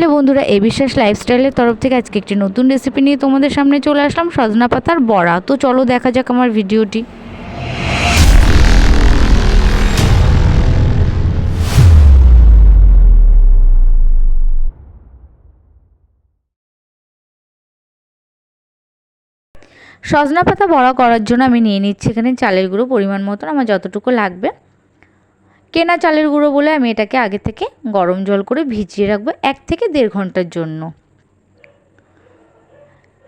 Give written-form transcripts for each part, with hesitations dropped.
Hello বন্ধুরা, এ বিশ্বাস লাইফস্টাইলের তরফ থেকে আজকে একটি নতুন রেসিপি নিয়ে তোমাদের সামনে চলে আসলাম, সজনা পাতার বড়া। তো চলো দেখা যাক আমার ভিডিওটি। সজনা পাতা বড়া করার জন্য আমি নিয়ে নিচ্ছি এখানে চালের গুঁড়ো পরিমাণ মতন, আমার যতটুকু লাগবে। কেনা চালের গুঁড়ো বলে আমি এটাকে আগে থেকে গরম জল করে ভিজিয়ে রাখবো 1 থেকে 1.5 ঘন্টার জন্য।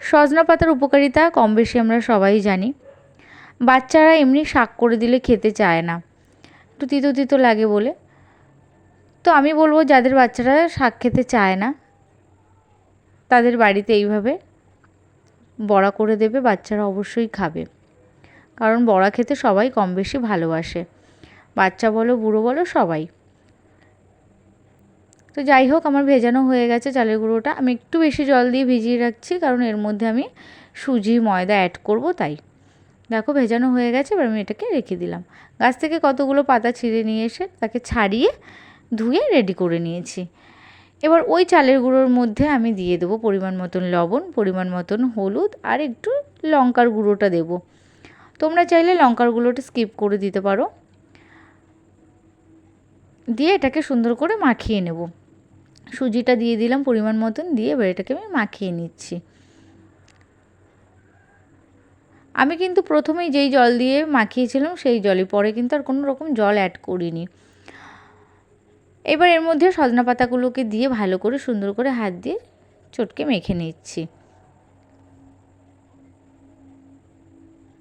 সজনা পাতার উপকারিতা কম বেশি আমরা সবাই জানি। বাচ্চারা এমনি শাক করে দিলে খেতে চায় না, একটু তিতো তিতো লাগে বলে। তো আমি বলবো যাদের বাচ্চারা শাক খেতে চায় না তাদের বাড়িতে এইভাবে বড়া করে দেবে, বাচ্চারা অবশ্যই খাবে। কারণ বড়া খেতে সবাই কম বেশি ভালোবাসে, বাচ্চা বলো বুড়ো বলো সবাই। তো যাই হোক, আমার ভেজানো হয়ে গেছে চালের গুঁড়োটা। আমি একটু বেশি জল দিয়ে ভিজিয়ে রাখছি, কারণ এর মধ্যে আমি সুজি ময়দা অ্যাড করব তাই। দেখো ভেজানো হয়ে গেছে, এবার আমি এটাকে রেখে দিলাম। গাছ থেকে কতগুলো পাতা ছিঁড়ে নিয়ে এসে তাকে ছাড়িয়ে ধুয়ে রেডি করে নিয়েছি। এবার ওই চালের গুঁড়োর মধ্যে আমি দিয়ে দেবো পরিমাণ মতন লবণ, পরিমাণ মতন হলুদ, আর একটু লঙ্কার গুঁড়োটা দেবো। তোমরা চাইলে লঙ্কার গুঁড়োটা স্কিপ করে দিতে পারো। দিয়ে এটাকে সুন্দর করে মাখিয়ে নেব। সুজিটা দিয়ে দিলাম পরিমাণ মতন, দিয়ে এবার এটাকে আমি মাখিয়ে নিচ্ছি। আমি কিন্তু প্রথমেই যেই জল দিয়ে মাখিয়েছিলাম সেই জলই, পরে কিন্তু আর কোনো রকম জল অ্যাড করিনি। এবার এর মধ্যে সজনা পাতাগুলোকে দিয়ে ভালো করে সুন্দর করে হাত দিয়ে চটকে মেখে নিচ্ছি।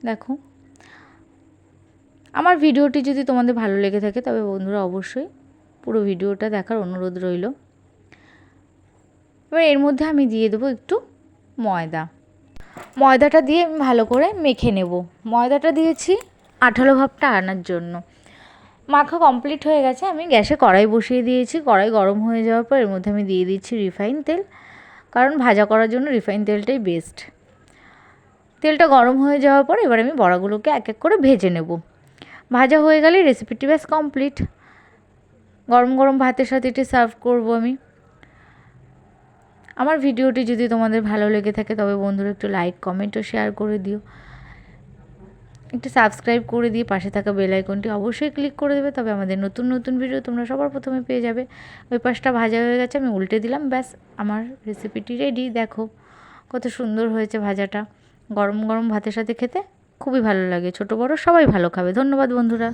দেখো আমার ভিডিওটি যদি তোমাদের ভালো লেগে থাকে তবে বন্ধুরা অবশ্যই পুরো ভিডিওটা দেখার অনুরোধ রইল। এবার এর মধ্যে আমি দিয়ে দেবো একটু ময়দা। ময়দাটা দিয়ে আমি ভালো করে মেখে নেব। ময়দাটা দিয়েছি আঠালো ভাবটা আনার জন্য। মাখা কমপ্লিট হয়ে গেছে, আমি গ্যাসে কড়াই বসিয়ে দিয়েছি। কড়াই গরম হয়ে যাওয়ার পর এর মধ্যে আমি দিয়ে দিচ্ছি রিফাইন তেল, কারণ ভাজা করার জন্য রিফাইন তেলটাই বেস্ট। তেলটা গরম হয়ে যাওয়ার পর এবার আমি বড়াগুলোকে এক এক করে ভেজে নেব। ভাজা হয়ে গেলে রেসিপিটি ব্যাস কমপ্লিট। গরম গরম ভাতের সাথে এটি সার্ভ করব আমি। আমার ভিডিওটি যদি তোমাদের ভালো লেগে থাকে তবে বন্ধুরা একটু লাইক কমেন্ট ও শেয়ার করে দিও। একটু সাবস্ক্রাইব করে দিয়ে পাশে থাকা বেল আইকনটি অবশ্যই ক্লিক করে দেবে, তবে আমাদের নতুন নতুন ভিডিও তোমরা সবার প্রথমে পেয়ে যাবে। ওই পাশটা ভাজা হয়ে গেছে, আমি উল্টে দিলাম, ব্যাস আমার রেসিপিটি রেডি। দেখো কত সুন্দর হয়েছে ভাজাটা। গরম গরম ভাতের সাথে খেতে খুবই ভালো লাগে, ছোটো বড়ো সবাই ভালো খাবে। ধন্যবাদ বন্ধুরা।